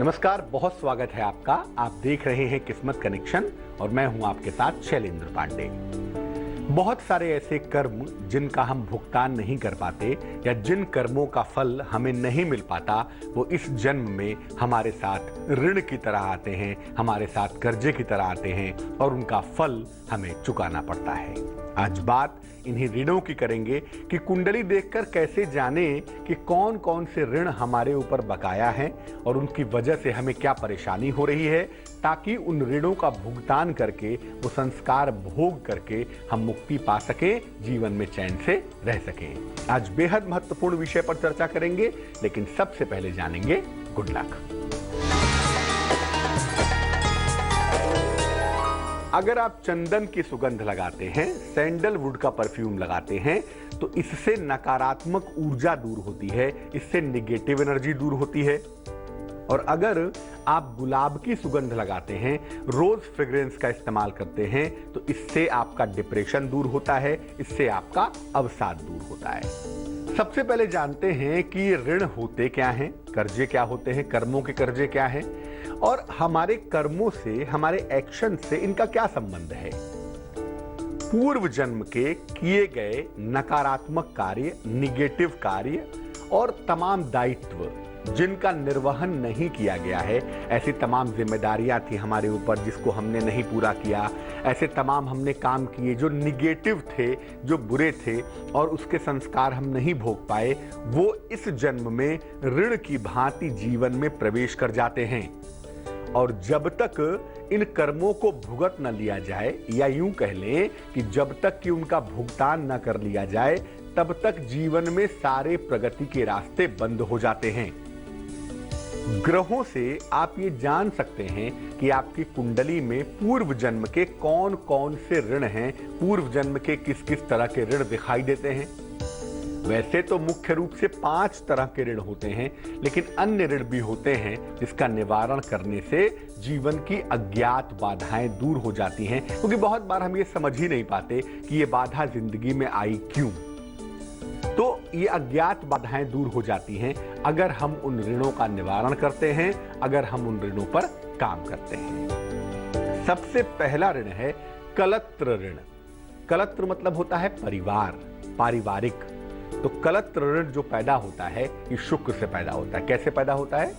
नमस्कार, बहुत स्वागत है आपका। आप देख रहे हैं किस्मत कनेक्शन और मैं हूं आपके साथ शैलेंद्र पांडे। बहुत सारे ऐसे कर्म जिनका हम भुगतान नहीं कर पाते या जिन कर्मों का फल हमें नहीं मिल पाता, वो इस जन्म में हमारे साथ ऋण की तरह आते हैं, हमारे साथ कर्जे की तरह आते हैं और उनका फल हमें चुकाना पड़ता है। आज बात इन्हीं ऋणों की करेंगे कि कुंडली देखकर कैसे जाने कि कौन कौन से ऋण हमारे ऊपर बकाया हैं और उनकी वजह से हमें क्या परेशानी हो रही है, ताकि उन ऋणों का भुगतान करके, वो संस्कार भोग करके हम मुक्ति पा सकें, जीवन में चैन से रह सकें। आज बेहद महत्वपूर्ण विषय पर चर्चा करेंगे, लेकिन सबसे पहले जानेंगे गुड लक। अगर आप चंदन की सुगंध लगाते हैं, सैंडलवुड का परफ्यूम लगाते हैं, तो इससे नकारात्मक ऊर्जा दूर होती है, इससे निगेटिव एनर्जी दूर होती है। और अगर आप गुलाब की सुगंध लगाते हैं, रोज फ्रेग्रेंस का इस्तेमाल करते हैं, तो इससे आपका डिप्रेशन दूर होता है, इससे आपका अवसाद दूर होता है। सबसे पहले जानते हैं कि ऋण होते क्या हैं, कर्जे क्या होते हैं, कर्मों के कर्जे क्या हैं और हमारे कर्मों से, हमारे एक्शन से इनका क्या संबंध है। पूर्व जन्म के किए गए नकारात्मक कार्य, निगेटिव कार्य और तमाम दायित्व जिनका निर्वहन नहीं किया गया है, ऐसी तमाम जिम्मेदारियां थी हमारे ऊपर जिसको हमने नहीं पूरा किया, ऐसे तमाम हमने काम किए जो निगेटिव थे, जो बुरे थे और उसके संस्कार हम नहीं भोग पाए, वो इस जन्म में ऋण की भांति जीवन में प्रवेश कर जाते हैं। और जब तक इन कर्मों को भुगत न लिया जाए, या यूं कह लें कि जब तक कि उनका भुगतान न कर लिया जाए, तब तक जीवन में सारे प्रगति के रास्ते बंद हो जाते हैं। ग्रहों से आप ये जान सकते हैं कि आपकी कुंडली में पूर्व जन्म के कौन कौन से ऋण हैं, पूर्व जन्म के किस किस तरह के ऋण दिखाई देते हैं। वैसे तो मुख्य रूप से 5 तरह के ऋण होते हैं, लेकिन अन्य ऋण भी होते हैं जिसका निवारण करने से जीवन की अज्ञात बाधाएं दूर हो जाती हैं, क्योंकि बहुत बार हम ये समझ ही नहीं पाते कि ये बाधा जिंदगी में आई क्यों। तो ये अज्ञात बाधाएं दूर हो जाती हैं अगर हम उन ऋणों का निवारण करते हैं, अगर हम उन ऋणों पर काम करते हैं। सबसे पहला ऋण है कलत्र ऋण। कलत्र मतलब होता है परिवार, पारिवारिक। तो कलत्र ऋण जो पैदा होता है, ये शुक्र से पैदा होता है। कैसे पैदा होता है?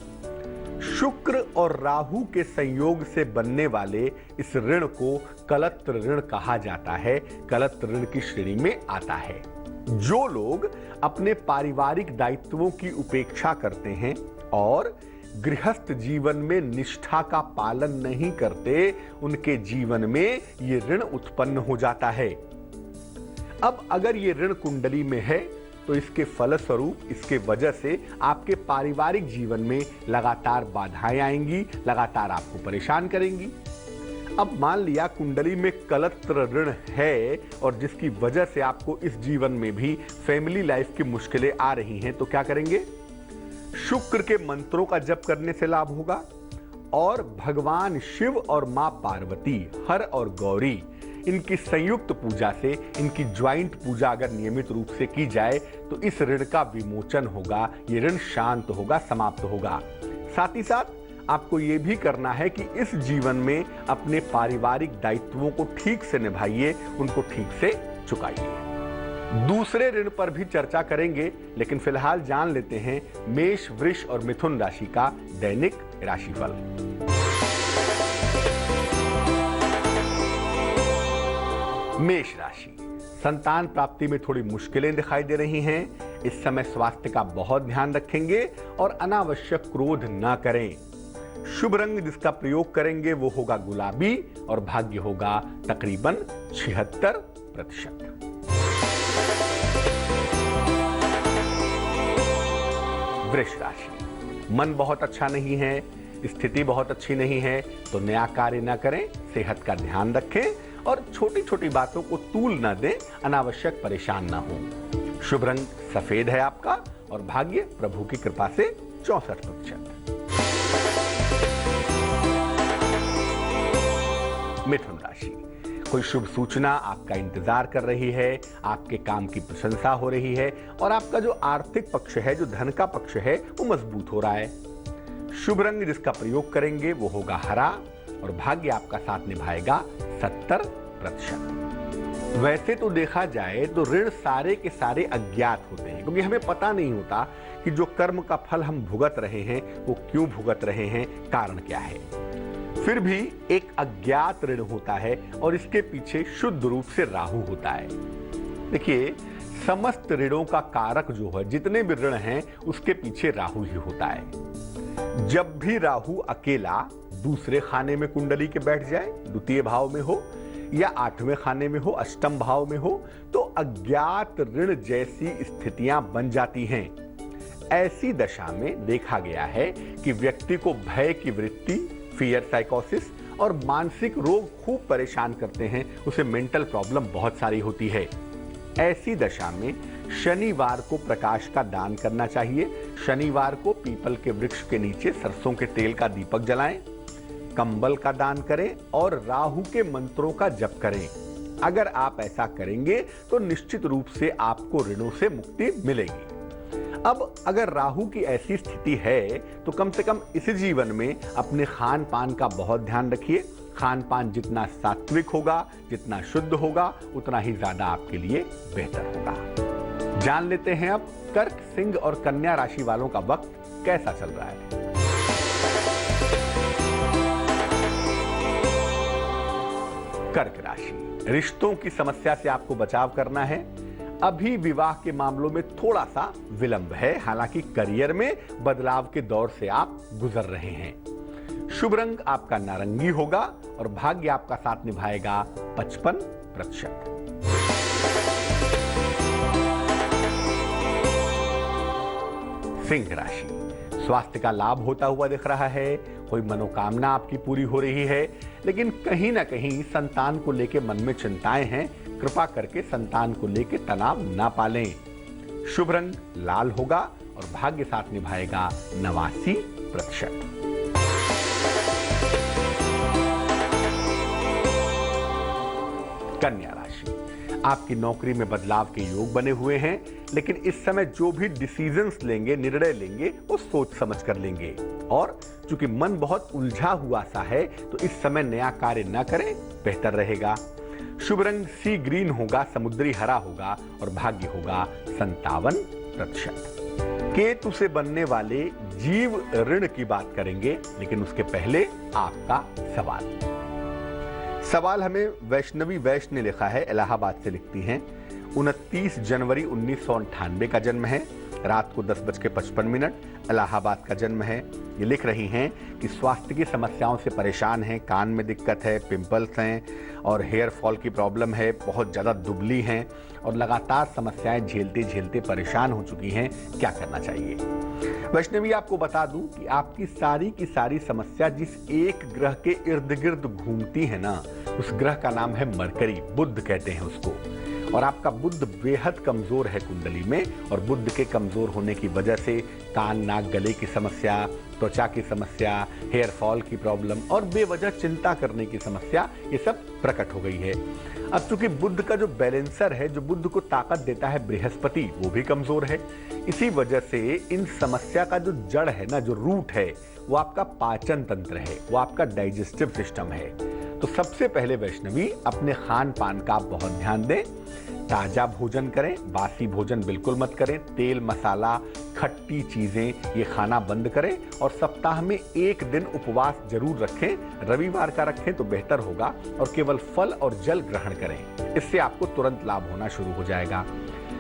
शुक्र और राहु के संयोग से बनने वाले इस ऋण को कलत्र ऋण कहा जाता है, कलत्र ऋण की श्रेणी में आता है। जो लोग अपने पारिवारिक दायित्वों की उपेक्षा करते हैं और गृहस्थ जीवन में निष्ठा का पालन नहीं करते, उनके जीवन में ये ऋण उत्पन्न हो जाता है। अब अगर ये ऋण कुंडली में है, तो इसके फलस्वरूप, इसके वजह से आपके पारिवारिक जीवन में लगातार बाधाएं आएंगी, लगातार आपको परेशान करेंगी। अब मान लिया कुंडली में कलत्र ऋण है और जिसकी वजह से आपको इस जीवन में भी फैमिली लाइफ की मुश्किलें आ रही हैं, तो क्या करेंगे? शुक्र के मंत्रों का जप करने से लाभ होगा और भगवान शिव और मां पार्वती, हर और गौरी, इनकी संयुक्त पूजा से, इनकी ज्वाइंट पूजा अगर नियमित रूप से की जाए, तो इस ऋण का विमोचन होगा, ये ऋण शांत होगा, समाप्त होगा। साथ ही साथ आपको ये भी करना है कि इस जीवन में अपने पारिवारिक दायित्वों को ठीक से निभाइए, उनको ठीक से चुकाइए। दूसरे ऋण पर भी चर्चा करेंगे, लेकिन फिलहाल जान लेते हैं मेष, वृष और मिथुन राशि का दैनिक राशिफल। मेष राशि, संतान प्राप्ति में थोड़ी मुश्किलें दिखाई दे रही हैं। इस समय स्वास्थ्य का बहुत ध्यान रखेंगे और अनावश्यक क्रोध न करें। शुभ रंग जिसका प्रयोग करेंगे वो होगा गुलाबी और भाग्य होगा तकरीबन 76%। वृष राशि, मन बहुत अच्छा नहीं है, स्थिति बहुत अच्छी नहीं है, तो नया कार्य न करें, सेहत का ध्यान रखें और छोटी छोटी बातों को तूल न दें, अनावश्यक परेशान ना हो। शुभ रंग सफेद है आपका और भाग्य प्रभु की कृपा से 64%। मिथुन राशि, कोई शुभ सूचना आपका इंतजार कर रही है, आपके काम की प्रशंसा हो रही है और आपका जो आर्थिक पक्ष है, जो धन का पक्ष है, वो मजबूत हो रहा है। शुभ रंग जिसका प्रयोग करेंगे वो होगा हरा और भाग्य आपका साथ निभाएगा 70%। वैसे तो देखा जाए तो ऋण सारे के सारे अज्ञात होते हैं, क्योंकि हमें पता नहीं होता कि जो कर्म का फल हम भुगत रहे हैं वो क्यों भुगत रहे हैं, कारण क्या है। फिर भी एक अज्ञात ऋण होता है और इसके पीछे शुद्ध रूप से राहु होता है। देखिए, समस्त ऋणों का कारक जो है, जितने भी ऋण हैं उसके पीछे राहु ही होता है। जब भी राहु अकेला दूसरे खाने में कुंडली के बैठ जाए, द्वितीय भाव में हो या 8वें खाने में हो, अष्टम भाव में हो, तो अज्ञात ऋण जैसी स्थितियां बन जाती हैं। ऐसी दशा में देखा गया है कि व्यक्ति को भय की वृत्ति, फियर साइकोसिस और मानसिक रोग खूब परेशान करते हैं, उसे मेंटल प्रॉब्लम बहुत सारी होती है। ऐसी दशा में शनिवार को प्रकाश का दान करना चाहिए। शनिवार को पीपल के वृक्ष के नीचे सरसों के तेल का दीपक जलाएं, कंबल का दान करें और राहु के मंत्रों का जप करें। अगर आप ऐसा करेंगे तो निश्चित रूप से आपको ऋणों से मुक्ति मिलेगी। अब अगर राहु की ऐसी स्थिति है तो कम से कम इस जीवन में अपने खान पान का बहुत ध्यान रखिए। खान पान जितना सात्विक होगा, जितना शुद्ध होगा, उतना ही ज्यादा आपके लिए बेहतर होगा। जान लेते हैं अब कर्क, सिंह और कन्या राशि वालों का वक्त कैसा चल रहा है। कर्क राशि, रिश्तों की समस्या से आपको बचाव करना है। अभी विवाह के मामलों में थोड़ा सा विलंब है, हालांकि करियर में बदलाव के दौर से आप गुजर रहे हैं। शुभ रंग आपका नारंगी होगा और भाग्य आपका साथ निभाएगा 55%। सिंह राशि, स्वास्थ्य का लाभ होता हुआ दिख रहा है। कोई मनोकामना आपकी पूरी हो रही है, लेकिन कहीं ना कहीं संतान को लेकर मन में चिंताएं हैं। कृपा करके संतान को लेकर तनाव ना पालें। शुभ रंग लाल होगा और भाग्य साथ निभाएगा 89%। कन्या राशि, आपकी नौकरी में बदलाव के योग बने हुए हैं, लेकिन इस समय जो भी डिसीजंस लेंगे, निर्णय लेंगे, वो सोच समझ कर लेंगे। और चूंकि मन बहुत उलझा हुआ सा है तो इस समय नया कार्य न करें, बेहतर रहेगा। शुभ रंग सी ग्रीन होगा, समुद्री हरा होगा और भाग्य होगा 57%। केतु से बनने वाले जीव ऋण की बात करेंगे, लेकिन उसके पहले आपका सवाल हमें वैष्णवी वैष्ण ने लिखा है, इलाहाबाद से लिखती हैं। 29 जनवरी 1998 का जन्म है, रात को 10:55 इलाहाबाद का जन्म है। ये लिख रही हैं कि स्वास्थ्य की समस्याओं से परेशान हैं, कान में दिक्कत है, पिंपल्स हैं और हेयर फॉल की प्रॉब्लम है, बहुत ज़्यादा दुबली हैं और लगातार समस्याएं झेलते झेलते परेशान हो चुकी हैं। क्या करना चाहिए? वैष्णवी, आपको बता दूं कि आपकी सारी की सारी समस्या जिस एक ग्रह के इर्द गिर्द घूमती है ना, उस ग्रह का नाम है मरकरी, बुध कहते हैं उसको। और आपका बुध बेहद कमजोर है कुंडली में, और बुध के कमजोर होने की वजह से कान, नाक, गले की समस्या, त्वचा की समस्या, हेयर फॉल की प्रॉब्लम और बेवजह चिंता करने की समस्या, ये सब प्रकट हो गई है। अब चूंकि बुध का जो बैलेंसर है, जो बुध को ताकत देता है, बृहस्पति, वो भी कमजोर है। इसी वजह से इन समस्या का जो जड़ है ना, जो रूट है, वो आपका पाचन तंत्र है, वो आपका डाइजेस्टिव सिस्टम है। तो सबसे पहले वैष्णवी, अपने खान पान का बहुत ध्यान दें। ताजा भोजन करें, बासी भोजन बिल्कुल मत करें। तेल, मसाला, खट्टी चीजें ये खाना बंद करें और सप्ताह में एक दिन उपवास जरूर रखें। रविवार का रखें तो बेहतर होगा और केवल फल और जल ग्रहण करें। इससे आपको तुरंत लाभ होना शुरू हो जाएगा।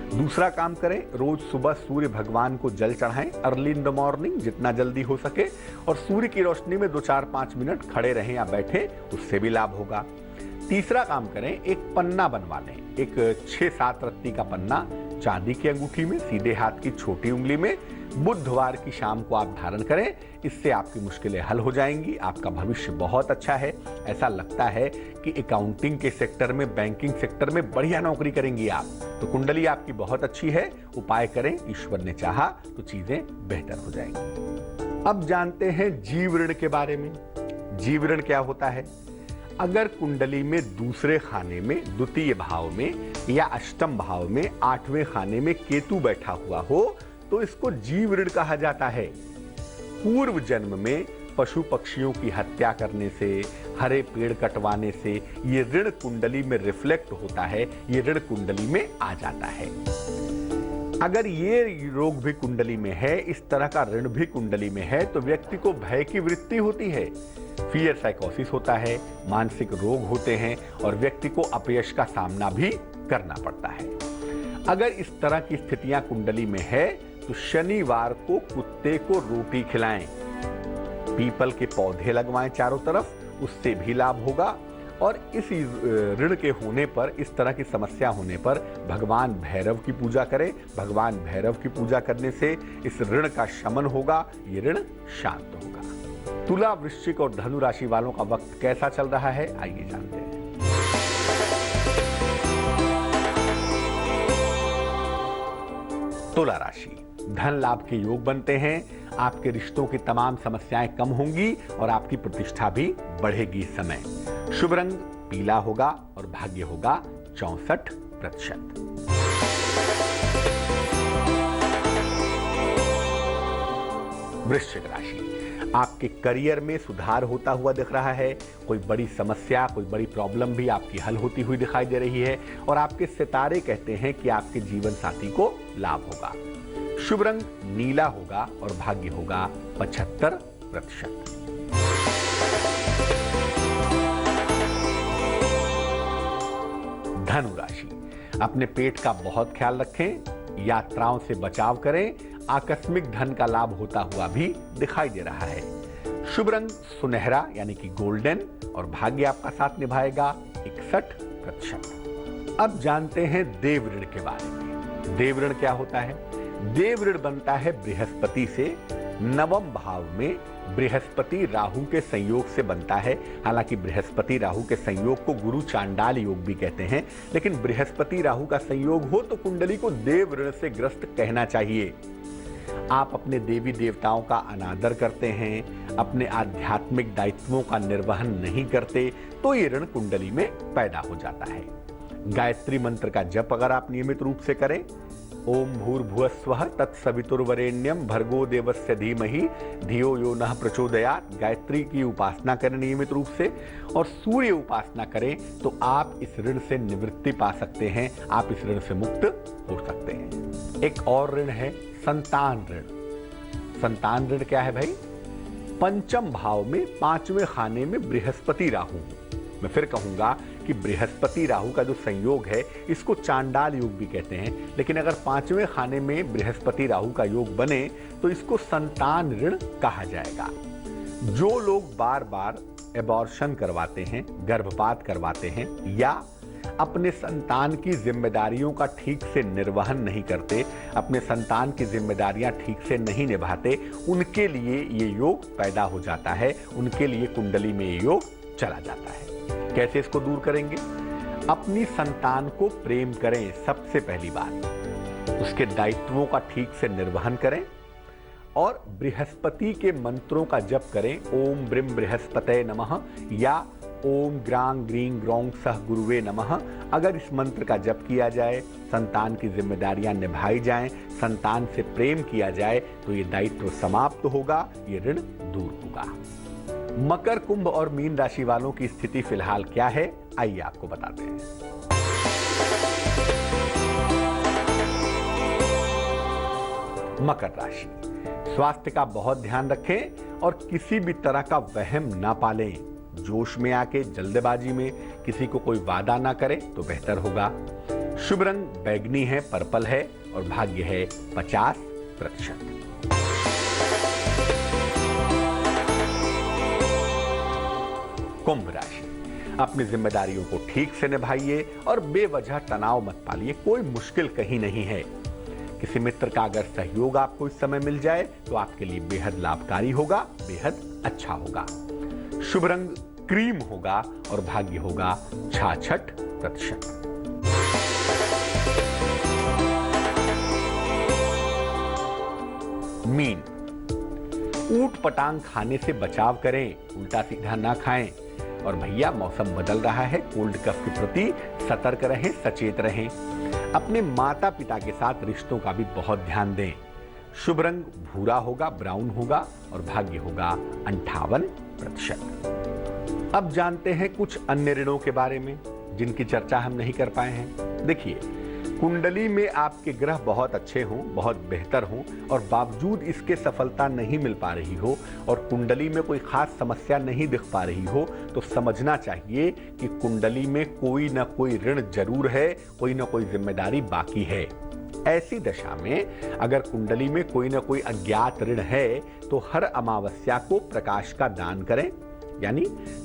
दूसरा काम करें, रोज सुबह सूर्य भगवान को जल चढ़ाएं, अर्ली इन द मॉर्निंग, जितना जल्दी हो सके, और सूर्य की रोशनी में 2-4-5 मिनट खड़े रहें या बैठें, उससे भी लाभ होगा। तीसरा काम करें, एक पन्ना बनवा लें, एक 6-7 रत्ती का पन्ना, चांदी की अंगूठी में, सीधे हाथ की छोटी उंगली में, बुधवार की शाम को आप धारण करें। इससे आपकी मुश्किलें हल हो जाएंगी। आपका भविष्य बहुत अच्छा है। ऐसा लगता है कि अकाउंटिंग के सेक्टर में, बैंकिंग सेक्टर में बढ़िया नौकरी करेंगी आप। तो कुंडली आपकी बहुत अच्छी है। उपाय करें, ईश्वर ने चाहा तो चीजें बेहतर हो जाएंगी। अब जानते हैं जीव ऋण के बारे में। जीव ऋण क्या होता है? अगर कुंडली में दूसरे खाने में, द्वितीय भाव में या अष्टम भाव में, 8वें खाने में केतु बैठा हुआ हो तो इसको जीव ऋण कहा जाता है। पूर्व जन्म में पशु पक्षियों की हत्या करने से, हरे पेड़ कटवाने से ये ऋण कुंडली में रिफ्लेक्ट होता है, ये ऋण कुंडली में आ जाता है। अगर ये रोग भी कुंडली में है, इस तरह का ऋण भी कुंडली में है, तो व्यक्ति को भय की वृत्ति होती है, फियर साइकोसिस होता है, मानसिक रोग होते हैं और व्यक्ति को अपयश का सामना भी करना पड़ता है। अगर इस तरह की स्थितियां कुंडली में है तो शनिवार को कुत्ते को रोटी खिलाएं, पीपल के पौधे लगवाएं चारों तरफ, उससे भी लाभ होगा। और इस ऋण के होने पर, इस तरह की समस्या होने पर भगवान भैरव की पूजा करें। भगवान भैरव की पूजा करने से इस ऋण का शमन होगा, ये ऋण शांत होगा। तुला, वृश्चिक और धनु राशि वालों का वक्त कैसा चल रहा है, आइए जानते हैं। तुला राशि, धन लाभ के योग बनते हैं, आपके रिश्तों की तमाम समस्याएं कम होंगी और आपकी प्रतिष्ठा भी बढ़ेगी इस समय। शुभ रंग पीला होगा और भाग्य होगा 64%। वृश्चिक राशि, आपके करियर में सुधार होता हुआ दिख रहा है। कोई बड़ी समस्या, कोई बड़ी प्रॉब्लम भी आपकी हल होती हुई दिखाई दे रही है और आपके सितारे कहते हैं कि आपके जीवन साथी को लाभ होगा। शुभ रंग नीला होगा और भाग्य होगा 75%। धनु राशि, अपने पेट का बहुत ख्याल रखें, यात्राओं से बचाव करें, आकस्मिक धन का लाभ होता हुआ भी दिखाई दे रहा है। शुभ रंग सुनहरा यानी कि गोल्डन और भाग्य आपका साथ निभाएगा 61%। अब जानते हैं देव ऋण के बारे में। देव ऋण क्या होता है? देव ऋण बनता है बृहस्पति से। नवम भाव में बृहस्पति राहु के संयोग से बनता है। हालांकि बृहस्पति राहु के संयोग को गुरु चांडाल योग भी कहते हैं, लेकिन बृहस्पति राहु का संयोग हो तो कुंडली को देव ऋण से ग्रस्त कहना चाहिए। आप अपने देवी देवताओं का अनादर करते हैं, अपने आध्यात्मिक दायित्वों का निर्वहन नहीं करते, तो ये ऋण कुंडली में पैदा हो जाता है। गायत्री मंत्र का जप अगर आप नियमित रूप से करें, ओम भूर्भुवस्वः तत्सवितुर्वरेण्यम भर्गो देवस्य धीमहि धियो यो नः प्रचोदयात्, गायत्री की उपासना करें नियमित रूप से और सूर्य उपासना करें तो आप इस ऋण से निवृत्ति पा सकते हैं, आप इस ऋण से मुक्त हो सकते हैं। एक और ऋण है संतान ऋण। संतान ऋण क्या है भाई? पंचम भाव में पांचवें खाने में बृहस्पति राहु। मैं फिर कहूंगा कि बृहस्पति राहु का जो संयोग है इसको चांडाल योग भी कहते हैं, लेकिन अगर पांचवें खाने में बृहस्पति राहु का योग बने तो इसको संतान ऋण कहा जाएगा। जो लोग बार बार एबॉर्शन करवाते हैं, गर्भपात करवाते हैं या अपने संतान की जिम्मेदारियों का ठीक से निर्वहन नहीं करते, अपने संतान की जिम्मेदारियां ठीक से नहीं निभाते, उनके लिए ये योग पैदा हो जाता है, उनके लिए कुंडली में ये योग चला जाता है। कैसे इसको दूर करेंगे? अपनी संतान को प्रेम करें, सबसे पहली बात। उसके दायित्वों का ठीक से निर्वहन करें और बृहस्पति के मंत्रों का जप करें। ओम ब्रीम बृहस्पते नमः या ओम ग्रांग ग्रीं ग्रौं सह गुरुवे नमः। अगर इस मंत्र का जप किया जाए, संतान की जिम्मेदारियां निभाई जाएं, संतान से प्रेम किया जाए तो ये दायित्व समाप्त होगा, ये ऋण दूर होगा। मकर, कुंभ और मीन राशि वालों की स्थिति फिलहाल क्या है, आइए आपको बताते हैं। मकर राशि, स्वास्थ्य का बहुत ध्यान रखें और किसी भी तरह का वहम ना पालें। जोश में आके जल्दबाजी में किसी को कोई वादा ना करें तो बेहतर होगा। शुभ रंग बैगनी है, पर्पल है और भाग्य है 50%। कुंभ राशि, अपनी जिम्मेदारियों को ठीक से निभाइए और बेवजह तनाव मत पालिए। कोई मुश्किल कहीं नहीं है। किसी मित्र का अगर सहयोग आपको इस समय मिल जाए तो आपके लिए बेहद लाभकारी होगा, बेहद अच्छा होगा। शुभ रंग क्रीम होगा और भाग्य होगा 66%। मीन, ऊट पटांग खाने से बचाव करें, उल्टा सीधा ना खाएं। और भैया मौसम बदल रहा है, कोल्ड कफ के प्रति सतर्क रहें, सचेत रहें। अपने माता पिता के साथ रिश्तों का भी बहुत ध्यान दें। शुभ रंग भूरा होगा, ब्राउन होगा और भाग्य होगा 58%। अब जानते हैं कुछ अन्य ऋणों के बारे में जिनकी चर्चा हम नहीं कर पाए हैं। देखिए, कुंडली में आपके ग्रह बहुत अच्छे हों, बहुत बेहतर हों और बावजूद इसके सफलता नहीं मिल पा रही हो और कुंडली में कोई खास समस्या नहीं दिख पा रही हो, तो समझना चाहिए कि कुंडली में कोई ना कोई ऋण जरूर है, कोई ना कोई जिम्मेदारी बाकी है। ऐसी दशा में अगर कुंडली में कोई ना कोई अज्ञात ऋण है तो हर अमावस्या को प्रकाश का दान करें, यानी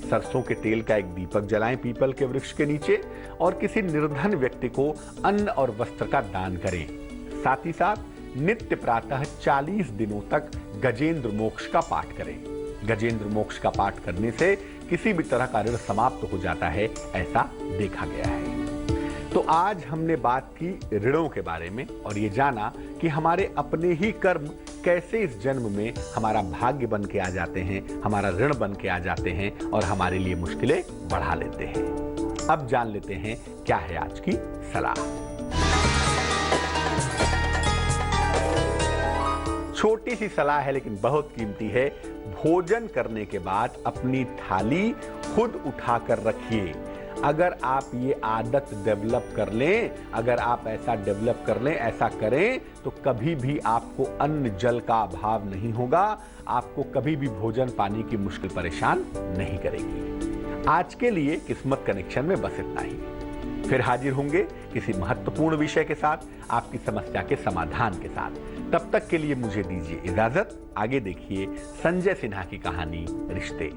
सरसों के तेल का एक दीपक जलाएं पीपल के वृक्ष के नीचे और किसी निर्धन व्यक्ति को अन्न और वस्त्र का दान करें। साथ ही साथ नित्य प्रातः 40 दिनों तक गजेंद्र मोक्ष का पाठ करें। गजेंद्र मोक्ष का पाठ करने से किसी भी तरह का ऋण समाप्त हो जाता है, ऐसा देखा गया है। तो आज हमने बात की ऋणों के बारे में और ये जाना कि हमारे अपने ही कर्म कैसे इस जन्म में हमारा भाग्य बन के आ जाते हैं, हमारा ऋण बन के आ जाते हैं और हमारे लिए मुश्किलें बढ़ा लेते हैं। अब जान लेते हैं क्या है आज की सलाह। छोटी सी सलाह है लेकिन बहुत कीमती है। भोजन करने के बाद अपनी थाली खुद उठाकर रखिए। अगर आप ये आदत डेवलप कर लें, अगर आप ऐसा डेवलप कर लें, ऐसा करें, तो कभी भी आपको अन्न जल का अभाव नहीं होगा, आपको कभी भी भोजन पानी की मुश्किल परेशान नहीं करेगी। आज के लिए किस्मत कनेक्शन में बस इतना ही। फिर हाजिर होंगे किसी महत्वपूर्ण विषय के साथ, आपकी समस्या के समाधान के साथ। तब तक के लिए मुझे दीजिए इजाजत। आगे देखिए संजय सिन्हा की कहानी रिश्ते।